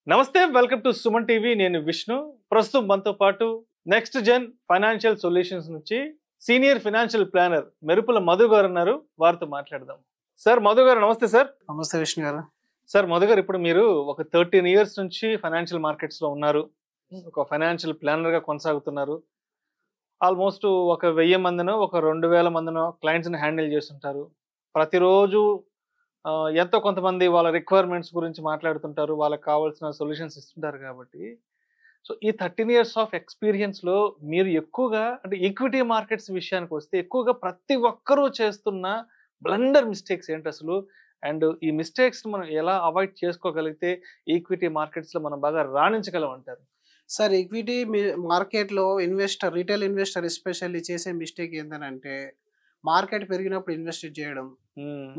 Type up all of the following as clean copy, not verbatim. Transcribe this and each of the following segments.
నమస్తే, welcome to Suman TV. నేను విష్ణు. ప్రస్తుతం మనతో పాటు నెక్స్ట్ జెన్ ఫైనాన్షియల్ సొల్యూషన్స్ నుంచి సీనియర్ ఫైనాన్షియల్ ప్లానర్ మెరుపుల మధు గారు ఉన్నారు. వారితో మాట్లాడదాం. సార్ మధు గారు, నమస్తే సార్. నమస్తే విష్ణు గారు. సార్ మధు గారు, ఇప్పుడు మీరు ఒక 13 years నుంచి ఫైనాన్షియల్ మార్కెట్స్ లో ఉన్నారు. ఒక ఫైనాన్షియల్ ప్లానర్ గా కొనసాగుతున్నారు. ఆల్మోస్ట్ ఒక 1000 మందినో ఒక 2000 మందినో క్లయింట్స్ ని హ్యాండిల్ చేస్తుంటారు. ప్రతిరోజు ఎంతో కొంతమంది వాళ్ళ రిక్వైర్మెంట్స్ గురించి మాట్లాడుతుంటారు, వాళ్ళకి కావాల్సిన సొల్యూషన్స్ ఇస్తుంటారు. కాబట్టి సో ఈ 13 years ఆఫ్ ఎక్స్పీరియన్స్ లో మీరు ఎక్కువగా అంటే ఈక్విటీ మార్కెట్స్ విషయానికి వస్తే ఎక్కువగా ప్రతి ఒక్కరూ చేస్తున్న బ్లండర్ మిస్టేక్స్ ఏంటి అసలు? అండ్ ఈ మిస్టేక్స్ మనం ఎలా అవాయిడ్ చేసుకోగలిగితే ఈక్విటీ మార్కెట్స్ లో మనం బాగా రాణించగలం అంటారు? సార్, ఈక్విటీ మార్కెట్లో రీటైల్ ఇన్వెస్టర్ ఎస్పెషల్లీ చేసే మిస్టేక్ ఏంటంటే మార్కెట్ పెరిగినప్పుడు ఇన్వెస్ట్ చేయడం,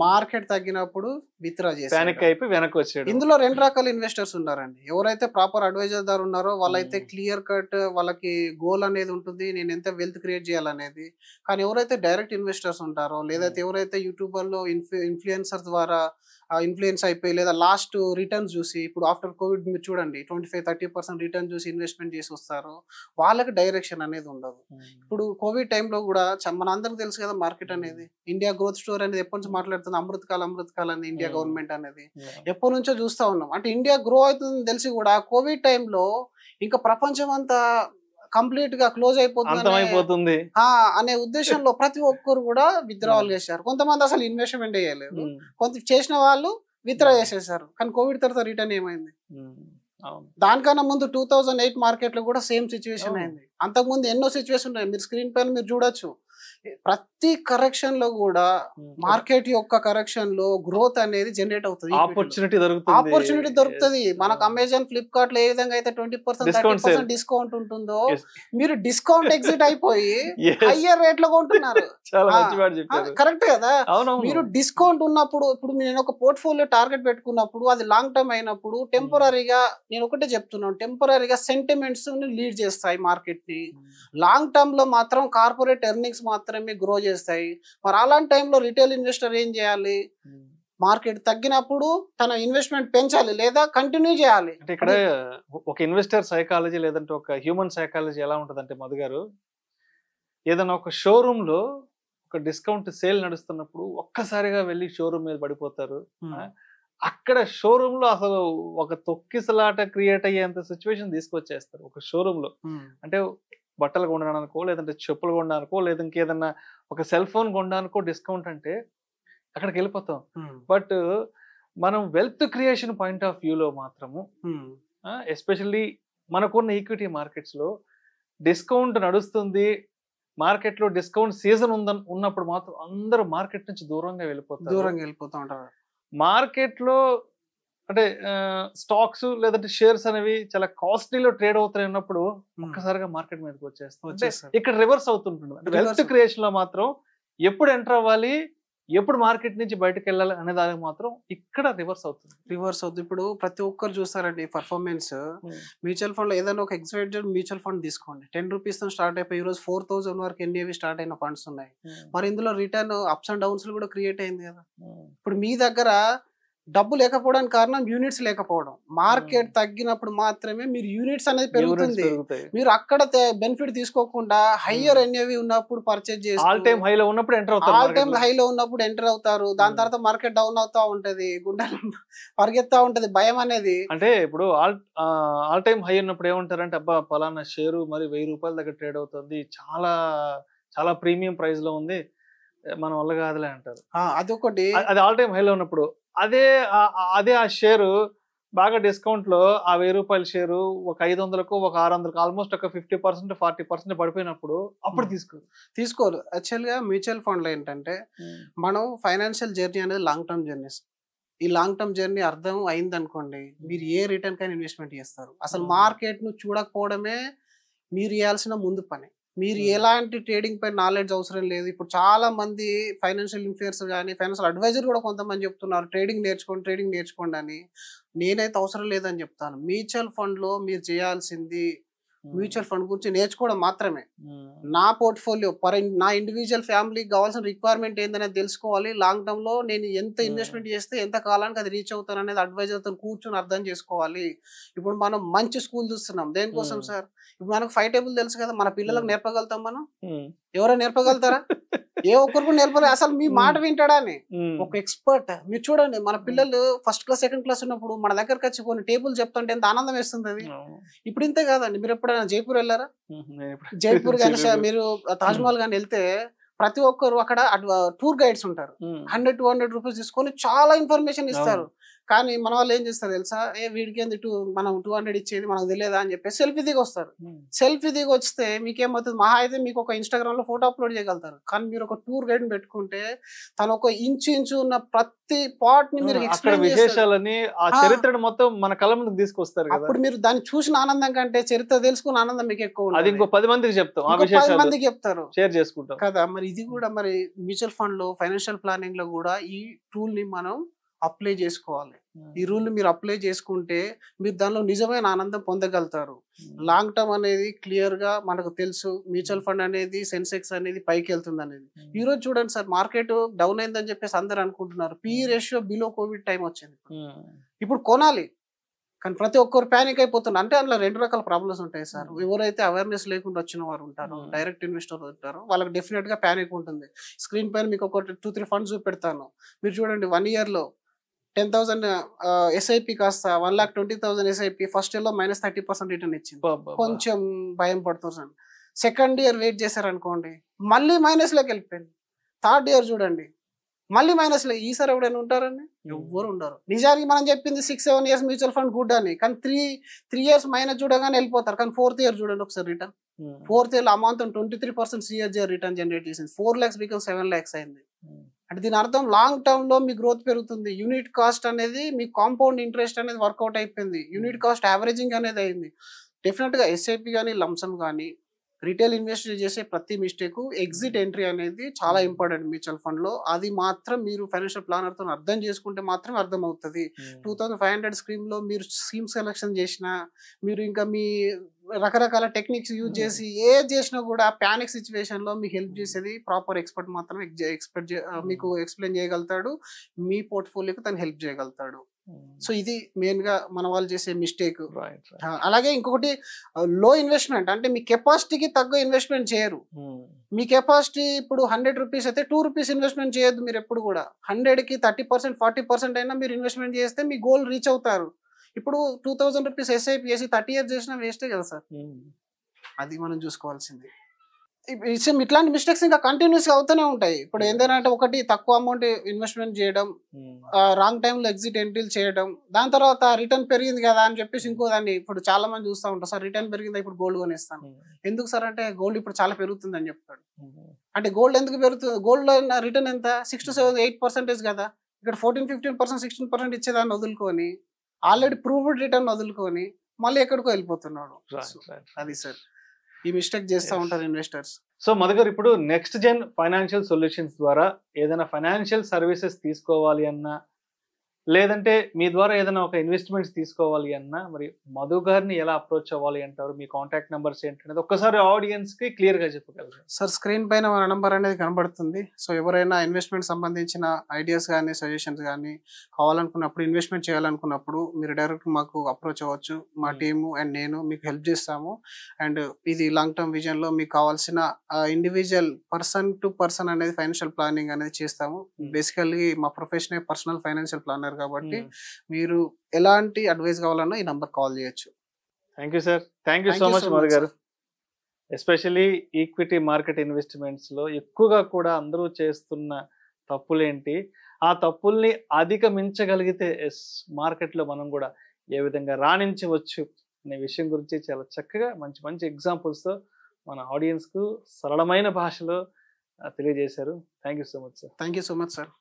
మార్కెట్ తగ్గినప్పుడు విత్డ్రా చేసి పానిక్ అయిపోయి వెనక్కి వచ్చాడు. ఇందులో 2 రకాల ఇన్వెస్టర్స్ ఉన్నారండి. ఎవరైతే ప్రాపర్ అడ్వైజర్ దారు ఉన్నారో వాళ్ళైతే క్లియర్ కట్ వాళ్ళకి గోల్ అనేది ఉంటుంది, నేను ఎంత వెల్త్ క్రియేట్ చేయాలనేది. కానీ ఎవరైతే డైరెక్ట్ ఇన్వెస్టర్స్ ఉంటారో లేదైతే ఎవరైతే యూట్యూబర్లో ఇన్ఫ్లుయెన్సర్ ద్వారా ఇన్ఫ్లుయెన్స్ అయిపోయి లేదా లాస్ట్ రిటర్న్స్ చూసి, ఇప్పుడు ఆఫ్టర్ కోవిడ్ మీరు చూడండి 25-30% రిటర్న్ చూసి ఇన్వెస్ట్మెంట్ చేసి వస్తారు, వాళ్ళకి డైరెక్షన్ అనేది ఉండదు. ఇప్పుడు కోవిడ్ టైంలో కూడా మన అందరికి తెలుసు కదా, మార్కెట్ అనేది ఇండియా గ్రోత్ స్టోరీ అనేది ఎప్పటి నుంచి మాట్లాడుతుంది, అమృతకాలం అని ఇండియా గవర్నమెంట్ అనేది ఎప్పటి నుంచో చూస్తా ఉన్నాం. అంటే ఇండియా గ్రో అవుతుందని తెలిసి కూడా కోవిడ్ టైంలో ఇంకా ప్రపంచం అంతా కంప్లీట్ గా క్లోజ్ అయిపోతుంది అనే ఉద్దేశంలో ప్రతి ఒక్కరు కూడా విత్డ్రావల్ చేశారు. కొంతమంది అసలు ఇన్వెస్ట్మెంట్ చేయలేదు, కొంత చేసిన వాళ్ళు విత్డ్రా చేసేసారు. కానీ కోవిడ్ తర్వాత రిటర్న్ ఏమైంది? దానికన్నా ముందు 2008 మార్కెట్ లో కూడా సేమ్ సిచ్యువేషన్ అయింది. అంతకుముందు ఎన్నో సిచ్యువేషన్ ఉన్నాయి, మీరు స్క్రీన్ పైన మీరు చూడొచ్చు. ప్రతి కరెక్షన్ లో కూడా మార్కెట్ యొక్క కరెక్షన్ లో గ్రోత్ అనేది జనరేట్ అవుతుంది, ఆపర్చునిటీ దొరుకుతుంది. మనకు అమెజాన్, ఫ్లిప్కార్ట్ లో ఏ విధంగా అయితే 20% డిస్కౌంట్ ఉంటుందో, మీరు డిస్కౌంట్ ఎగ్జిట్ అయిపోయి హయ్యర్ రేట్ లో కొంటున్నారు. కరెక్ట్ కదా? మీరు డిస్కౌంట్ ఉన్నప్పుడు, ఇప్పుడు నేను ఒక పోర్ట్ఫోలియో టార్గెట్ పెట్టుకున్నప్పుడు అది లాంగ్ టర్మ్ అయినప్పుడు టెంపరీగా, నేను ఒకటే చెప్తున్నాను, టెంపరీగా సెంటిమెంట్స్ లీడ్ చేస్తాయి మార్కెట్ ని. లాంగ్ టర్మ్ లో మాత్రం కార్పొరేట్ ఎర్నింగ్స్ మాత్రమే గ్రో చేస్తాయి. మరి అలాంటి టైంలో రిటైల్ ఇన్వెస్టర్ ఏం చేయాలి? మార్కెట్ తగ్గినప్పుడు తన ఇన్వెస్ట్మెంట్ పెంచాలి లేదా కంటిన్యూ చేయాలి. అంటే ఇక్కడ ఒక ఇన్వెస్టర్ సైకాలజీ లేదంటే ఒక హ్యూమన్ సైకాలజీ ఎలా ఉంటదంటే మధు గారు, ఏదైనా ఒక షోరూమ్ లో ఒక డిస్కౌంట్ సేల్ నడుస్తున్నప్పుడు ఒక్కసారిగా వెళ్ళి షోరూమ్ మీద పడిపోతారు. అక్కడ షోరూమ్ లో అసలు ఒక తొక్కిసలాట క్రియేట్ అయ్యేంత సిచ్యువేషన్ తీసుకొచ్చేస్తారు ఒక షోరూమ్ లో. అంటే బట్టలు కొనడానికో లేదంటే చెప్పులు కొనడానికో లేదా ఇంకేదన్నా ఒక సెల్ ఫోన్ కొనడానికో డిస్కౌంట్ అంటే అక్కడికి వెళ్ళిపోతాం. బట్ మనం వెల్త్ క్రియేషన్ పాయింట్ ఆఫ్ వ్యూలో మాత్రము ఎస్పెషల్లీ మనకున్న ఈక్విటీ మార్కెట్స్ లో డిస్కౌంట్ నడుస్తుంది, మార్కెట్ లో డిస్కౌంట్ సీజన్ ఉన్నప్పుడు మాత్రం అందరూ మార్కెట్ నుంచి దూరంగా వెళ్ళిపోతూ ఉంటారు. మార్కెట్ లో అంటే స్టాక్స్ లేదంటే షేర్స్ అనేవి చాలా కాస్ట్లీలో ట్రేడ్ అవుతున్నప్పుడు ఒక్కసారిగా మార్కెట్ మీదకి వచ్చేస్తాం. ఇక్కడ రివర్స్ అవుతుంటుంది. వెల్త్ క్రియేషన్ లో మాత్రం ఎప్పుడు ఎంటర్ అవ్వాలి, ఎప్పుడు మార్కెట్ నుంచి బయటకు వెళ్ళాలి అనే దానికి మాత్రం ఇక్కడ రివర్స్ అవుతుంది. ఇప్పుడు ప్రతి ఒక్కరు చూస్తారండి పర్ఫార్మెన్స్. మ్యూచువల్ ఫండ్ లో ఏదైనా ఒక ఎక్స్పెక్టెడ్ మ్యూచువల్ ఫండ్ తీసుకోండి, 10 రూపీస్ తో స్టార్ట్ అయిపోయి ఈ రోజు 4000 వరకు ఎన్ఏవి స్టార్ట్ అయిన ఫండ్స్ ఉన్నాయి. మరి ఇందులో రిటర్న్ అప్స్ అండ్ డౌన్స్ కూడా క్రియేట్ అయింది కదా. ఇప్పుడు మీ దగ్గర డబ్బు లేకపోవడానికి కారణం యూనిట్స్ లేకపోవడం. మార్కెట్ తగ్గినప్పుడు మాత్రమే మీరు యూనిట్స్ అనేది పెరుగుతుంది. మీరు అక్కడ బెనిఫిట్ తీసుకోకుండా హయ్యర్ ఎన్ఏవి ఉన్నప్పుడు పర్చేజ్ చేసి ఆల్ టైమ్ హైలో ఉన్నప్పుడు ఎంటర్ అవుతారు. దాని తర్వాత మార్కెట్ డౌన్ అవుతా ఉంటది, గుండెలు పరిగెత్తా ఉంటది, భయం అనేది. అంటే ఇప్పుడు ఆల్ టైమ్ హై ఉన్నప్పుడు ఏమంటారంటే, అబ్బా పలానా షేరు మరి 1000 రూపాయల దగ్గర ట్రేడ్ అవుతుంది, చాలా చాలా ప్రీమియం ప్రైస్ లో ఉంది, మన వల్ల కాదులే అంటారు. అదొకటి. అది ఆల్ టైమ్ హైలో ఉన్నప్పుడు అదే ఆ షేరు బాగా డిస్కౌంట్ లో ఆ 1000 రూపాయల షేరు ఒక 500కు ఒక 600కు ఆల్మోస్ట్ ఒక 50%-40% పడిపోయినప్పుడు అప్పుడు తీసుకోరు. యాక్చువల్ గా మ్యూచువల్ ఫండ్ లో ఏంటంటే మనం ఫైనాన్షియల్ జర్నీ అనేది లాంగ్ టర్మ్ జర్నీస్. ఈ లాంగ్ టర్మ్ జర్నీ అర్థం అయింది అనుకోండి, మీరు ఏ రిటర్న్ కైనా ఇన్వెస్ట్మెంట్ చేస్తారు. అసలు మార్కెట్ ను చూడకపోవడమే మీరు చేయాల్సిన ముందు పని. మీరు ఎలాంటి ట్రేడింగ్ పై నాలెడ్జ్ అవసరం లేదు. ఇప్పుడు చాలా మంది ఫైనాన్షియల్ ఇన్ఫ్లుయెన్సర్ కానీ ఫైనాన్షియల్ అడ్వైజర్ కూడా కొంతమంది చెప్తున్నారు ట్రేడింగ్ నేర్చుకోండి అని. నేనైతే అవసరం లేదని చెప్తాను. మ్యూచువల్ ఫండ్ లో మీరు చేయాల్సింది మ్యూచువల్ ఫండ్ గురించి నేర్చుకోవడం మాత్రమే. నా పోర్ట్ఫోలియో నా ఇండివిజువల్ ఫ్యామిలీకి కావాల్సిన రిక్వైర్మెంట్ ఏందనేది తెలుసుకోవాలి. లాంగ్ టర్మ్ లో నేను ఎంత ఇన్వెస్ట్మెంట్ చేస్తే ఎంత కాలానికి అది రీచ్ అవుతాను అనేది అడ్వైజర్ తో కూర్చొని అర్థం చేసుకోవాలి. ఇప్పుడు మనం మంచి స్కూల్ చూస్తున్నాం, దేనికోసం సార్? ఇప్పుడు మనకు 5 టేబుల్ తెలుసు కదా, మన పిల్లలకు నేర్పగలుగుతాం మనం? ఎవరో నేర్పగలుగుతారా? ఏ ఒక్కరికి నేర్పలేదు. అసలు మీ మాట వింటాడా అని ఒక ఎక్స్పర్ట్. మీరు చూడండి, మన పిల్లలు ఫస్ట్ క్లాస్ సెకండ్ క్లాస్ ఉన్నప్పుడు మన దగ్గరకు వచ్చి కొన్ని టేబుల్ చెప్తుంటే ఎంత ఆనందం వేస్తుంది అది. ఇప్పుడు ఇంతే కాదండి. మీరు ఎప్పుడైనా జైపూర్ వెళ్ళారా? జైపూర్ కానీ మీరు తాజ్ మహల్ కానీ వెళ్తే ప్రతి ఒక్కరు అక్కడ టూర్ గైడ్స్ ఉంటారు. 100-200 రూపీస్ తీసుకొని చాలా ఇన్ఫర్మేషన్ ఇస్తారు. కానీ మన వాళ్ళు ఏం చేస్తారు తెలుసా? వీడికి ఏంది మనం 200 ఇచ్చేది మనకు తెలియదా అని చెప్పి సెల్ఫీ దిగి వస్తారు. సెల్ఫీ దిగి వస్తే మీకేమవుతుంది? మహా అయితే మీకు ఒక ఇన్స్టాగ్రామ్ లో ఫోటో అప్లోడ్ చేయగలుగుతారు. కానీ మీరు ఒక టూర్ గైడ్ పెట్టుకుంటే తను ఒక ఇంచు ఉన్న ప్రతి పార్ట్ ని మీరు ఎక్స్ప్లెయిన్ విశేషాలని, ఆ చరిత్రను మొత్తం మన కళ్ళ ముందుకు తీసుకొస్తారు. అప్పుడు మీరు దాన్ని చూసిన ఆనందం కంటే చరిత్ర తెలుసుకున్న ఆనందం మీకు ఎక్కువ. అది ఇంకో 10 మందికి చెప్తాం, 10 మందికి చెప్తారు, షేర్ చేసుకుంటాం కదా. మరి ఇది కూడా మరి మ్యూచువల్ ఫండ్ లో ఫైనాన్షియల్ ప్లానింగ్ లో కూడా ఈ టూల్ ని మనం అప్లై చేసుకోవాలి. ఈ రూల్ మీరు అప్లై చేసుకుంటే మీరు దానిలో నిజమైన ఆనందం పొందగలుగుతారు. లాంగ్ టర్మ్ అనేది క్లియర్ గా మనకు తెలుసు. మ్యూచువల్ ఫండ్ అనేది సెన్సెక్స్ అనేది పైకి వెళ్తుంది అనేది. ఈ రోజు చూడండి సార్, మార్కెట్ డౌన్ అయిందని చెప్పేసి అందరు అనుకుంటున్నారు. PE ratio below Covid time వచ్చింది. ఇప్పుడు కొనాలి, కానీ ప్రతి ఒక్కరు ప్యానిక్ అయిపోతున్నారు. అంటే అందులో 2 రకాల ప్రాబ్లమ్స్ ఉంటాయి సార్. ఎవరైతే అవేర్నెస్ లేకుండా వచ్చిన వారు ఉంటారో, డైరెక్ట్ ఇన్వెస్టర్ ఉంటారో, వాళ్ళకి డెఫినెట్ గా ప్యానిక్ ఉంటుంది. స్క్రీన్ పైన మీకు ఒక 2-3 ఫండ్స్ చూపెడతాను. మీరు చూడండి, 1 year లో 10,000 SIP కాస్త 1,20,000 SIP ఫస్ట్ ఇయర్ లో -30% రిటర్న్ ఇచ్చింది. కొంచెం భయం పడుతుంది. సెకండ్ ఇయర్ వెయిట్ చేశారనుకోండి, మళ్ళీ మైనస్ లోకి వెళ్ళిపోయింది. థర్డ్ ఇయర్ చూడండి, మళ్ళీ మైనస్ లో. ఈసారి ఎవరైనా ఉంటారండి? ఎవ్వరు ఉండరు. నిజానికి మనం చెప్పింది 6-7 years మ్యూచువల్ ఫండ్ గుడ్ అని, కానీ 3 years మైనస్ చూడగానే వెళ్ళిపోతారు. కానీ 4th year చూడండి ఒకసారి రిటర్న్. 4th year లో అమౌంట్ 23% CAGR రిటర్న్ జనరేట్ చేసింది. 4 lakhs బికమ్ 7 lakhs అయింది. అంటే దీని అర్థం లాంగ్ టర్మ్ లో మీ గ్రోత్ పెరుగుతుంది. యూనిట్ కాస్ట్ అనేది మీ కాంపౌండ్ ఇంట్రెస్ట్ అనేది వర్కౌట్ అయిపోయింది. యూనిట్ కాస్ట్ యావరేజింగ్ అనేది అయింది. డెఫినెట్ గా SIP కానీ లంసమ్ కానీ రిటైల్ ఇన్వెస్టర్ చేసే ప్రతి మిస్టేక్ ఎగ్జిట్ ఎంట్రీ అనేది చాలా ఇంపార్టెంట్ మ్యూచువల్ ఫండ్ లో. అది మాత్రం మీరు ఫైనాన్షియల్ ప్లానర్ తో అర్థం చేసుకుంటే మాత్రం అర్థం అవుతుంది. 2500 స్కీమ్ లో మీరు స్కీమ్ సెలెక్షన్ చేసినా, మీరు ఇంకా మీ రకరకాల టెక్నిక్స్ యూజ్ చేసి ఏది చేసినా కూడా ప్యానిక్ సిచ్యువేషన్ లో మీకు హెల్ప్ చేసేది ప్రాపర్ ఎక్స్పర్ట్ మాత్రమే మీకు ఎక్స్ప్లెయిన్ చేయగలుగుతాడు. మీ పోర్ట్ఫోలియోకి తను హెల్ప్ చేయగలుగుతాడు. సో ఇది మెయిన్ గా మన వాళ్ళు చేసే మిస్టేక్. అలాగే ఇంకొకటి, లో ఇన్వెస్ట్మెంట్. అంటే మీ కెపాసిటీకి తగ్గ ఇన్వెస్ట్మెంట్ చేయరు. మీ కెపాసిటీ ఇప్పుడు 100 రూపీస్ అయితే 2 రూపీస్ ఇన్వెస్ట్మెంట్ చేయొద్దు. మీరు ఎప్పుడు కూడా 100కి 30% 40% అయినా మీరు ఇన్వెస్ట్మెంట్ చేస్తే మీ గోల్ రీచ్ అవుతారు. ఇప్పుడు 2,000 రూపీస్ SIP చేసి 30 years చేసినా వేస్టే కదా సార్. అది మనం చూసుకోవాల్సింది. ఇట్లాంటి మిస్టేక్స్ ఇంకా కంటిన్యూస్ గా అవుతూనే ఉంటాయి. ఇప్పుడు ఏంటంటే, ఒకటి తక్కువ అమౌంట్ ఇన్వెస్ట్మెంట్ చేయడం, రాంగ్ టైంలో ఎగ్జిట్ ఎంట్రీలు చేయడం, దాని తర్వాత రిటర్న్ పెరిగింది కదా అని చెప్పేసి ఇంకో దాన్ని ఇప్పుడు చాలా మంది చూస్తూ ఉంటారు. సార్ రిటర్న్ పెరిగిందా, ఇప్పుడు గోల్డ్ కొనేస్తాను. ఎందుకు సార్ అంటే, గోల్డ్ ఇప్పుడు చాలా పెరుగుతుంది అని చెప్తాడు. అంటే గోల్డ్ ఎందుకు పెరుగుతుంది? గోల్డ్ లో రిటర్న్ ఎంత? 6-7-8% కదా. ఇక్కడ 14-15%, 16% ఇచ్చేదాన్ని వదులుకొని, ఆల్రెడీ ప్రూవ్డ్ రిటర్న్ వదులుకొని మళ్ళీ ఎక్కడికో వెళ్ళిపోతున్నాడు. అది సార్, ఈ మిస్టేక్ చేస్తూ ఉంటారు ఇన్వెస్టర్స్. సో మధు గారు, ఇప్పుడు నెక్స్ట్ జెన్ ఫైనాన్షియల్ సొల్యూషన్స్ ద్వారా ఏదైనా ఫైనాన్షియల్ సర్వీసెస్ తీసుకోవాలి అన్నా, లేదంటే మీ ద్వారా ఏదైనా ఒక ఇన్వెస్ట్మెంట్స్ తీసుకోవాలి అన్నా, మరి మధు గారిని ఎలా అప్రోచ్ అవ్వాలి అంటారు? మీ కాంటాక్ట్ నెంబర్స్ ఏంటనేది ఒక్కసారి ఆడియన్స్ కి క్లియర్ గా చెప్పగలరు? సార్, స్క్రీన్ పైన మన నంబర్ అనేది కనబడుతుంది. సో ఎవరైనా ఇన్వెస్ట్మెంట్ సంబంధించిన ఐడియాస్ కానీ సజెషన్స్ కానీ కావాలనుకున్నప్పుడు, ఇన్వెస్ట్మెంట్ చేయాలనుకున్నప్పుడు మీరు డైరెక్ట్ మాకు అప్రోచ్ అవ్వచ్చు. మా టీము అండ్ నేను మీకు హెల్ప్ చేస్తాము. అండ్ ఇది లాంగ్ టర్మ్ విజన్ లో మీకు కావాల్సిన ఇండివిజువల్ పర్సన్ టు పర్సన్ అనేది ఫైనాన్షియల్ ప్లానింగ్ అనేది చేస్తాము. బేసికల్లీ మా ప్రొఫెషనే పర్సనల్ ఫైనాన్షియల్ ప్లానర్ కాబట్టి మీరు ఎలాంటి అడ్వైస్ కావాలన్నా ఈ నంబర్ కాల్ చేయొచ్చు. Thank you sir. Thank you so much Madhu గారు. ఎస్పెషల్లీ ఈక్విటీ మార్కెట్ ఇన్వెస్ట్మెంట్స్ లో ఎక్కువగా కూడా అందరూ చేస్తున్న తప్పులేంటి, ఆ తప్పుల్ని అధిగమించగలిగితే మార్కెట్ లో మనం కూడా ఏ విధంగా రాణించవచ్చు అనే విషయం గురించి చాలా చక్కగా మంచి మంచి ఎగ్జాంపుల్స్ తో మన ఆడియన్స్ కు సరళమైన భాషలో తెలియజేశారు. Thank you so much sir. Thank you so much sir.